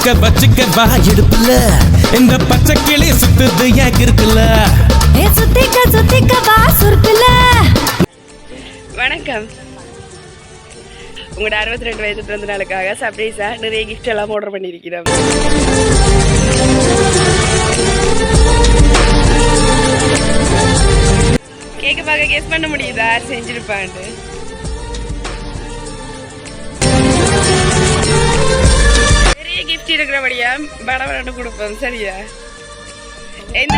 வச்சுக்க வச்சுக்க வா இடுப்புல இந்த பச்சை கிளி சுத்துது ஏன் இருக்குல்ல சுத்திக்க சுத்திக்க வா சுருக்குல. வணக்கம். உங்களோட 62 வயது பிறந்த நாளுக்காக சர்ப்ரைஸா நிறைய கிஃப்ட் எல்லாம் ஆர்டர் பண்ணியிருக்கிறோம். கேக்க பார்க்க கெஸ் பண்ண முடியுதா செஞ்சிருப்பான்ட்டு? நிறைய கிஃப்ட் இருக்கிறபடியா படம் கொடுப்போம். சரியா? எந்த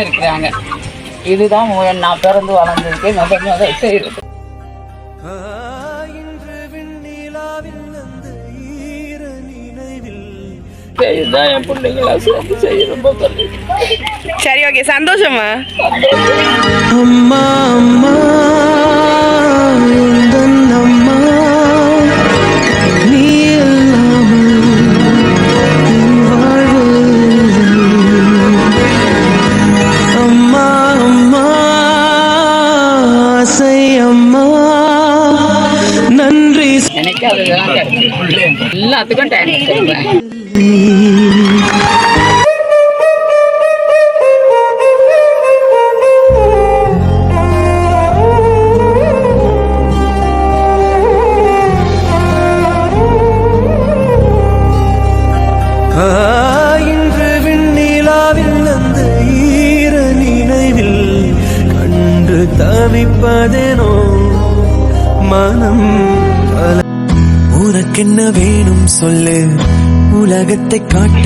இருக்கிறாங்க. இதுதான் நான் பிறந்து வளர்ந்துருக்கேன். முதல் செய்யறது என் பிள்ளைங்களா சேர்ந்து செய்யணும். சரி, ஓகே. சந்தோஷமா? அம்மா அம்மா அம்மா நீ அம்மா அம்மா அம்மா நன்றி. எனக்கு அதுதான் எல்லாத்துக்கும் டைம் சொல்றேன். இன்று விண்ணிலாவில் அந்த ஈர நினைவில் கண்டு தவிப்பதேனோ மனம். உனக்கென்ன வேணும் சொல்லு உலகத்தை காட்ட.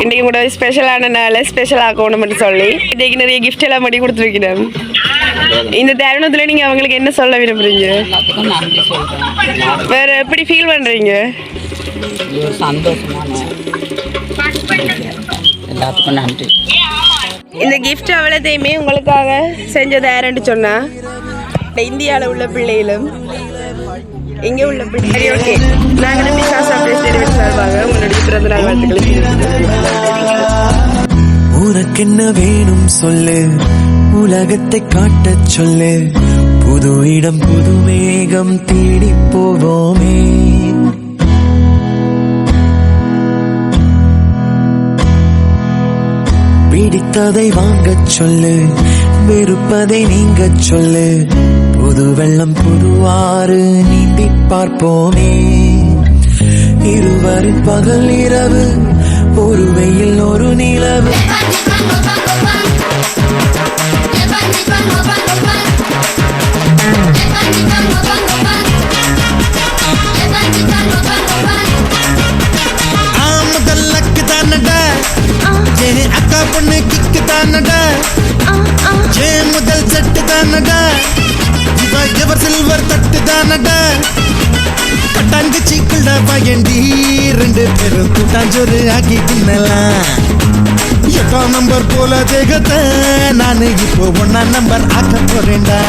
இன்னைக்கு கூட ஸ்பெஷலான நாள் ஸ்பெஷல் ஆக்கணும்னு சொல்லி இன்னைக்கு நிறைய கிஃப்ட் எல்லாம் பண்ணி கொடுத்துருக்கிறேன். இந்த தருணத்துல நீங்க அவங்களுக்கு என்ன சொல்ல விரும்புறீங்க? எல்லாத்துக்கும் நன்றி சொல்றேன். வேற எப்படி ஃபீல் பண்றீங்க? சந்தோஷமான எல்லாத்துக்கும் நன்றி. இந்த கிஃப்ட் அவ்வளோத்தையுமே உங்களுக்காக செஞ்சது யாருன்னு சொன்னா இந்தியாவில் உள்ள பிள்ளைகளும் இங்கே உள்ள பிள்ளை. சரி, ஓகே. நாங்கள் பிசா சர்ப்ரைஸ் டெலிவரி சார்பாக உங்களுடைய பிறந்த நாள் வாழ்த்துக்களை. உனக்கென்ன வேணும் சொல்லு உலகத்தை காட்ட சொல்லு புது இடம் புது மேகம் தேடி போவோமே. பிடித்ததை வாங்க சொல்லு வெறுப்பதை நீங்க சொல்லு புது வெள்ளம் புதுவாறு நீந்தி பார்ப்போமே. இருவரின் பகல் இரவு ஒரு வெயில் ஒரு நிலவு. முதல்லக்கு தானடா அக்கா பொண்ணு கிக்கு தானடா முதல் செட்டு தானடா எவர் சில்வர் தட்டு தானடா பட்டாங்கு சீக்கிள்டா பயண்டி 2 பேரும் கூட்டாஞ்சோறு ஆக்கி தின்னலாம். 8ஆம் நம்பர் போல தேகத்தை நான் இப்போ 1ஆம் நம்பர் ஆக்க போறேன்டா.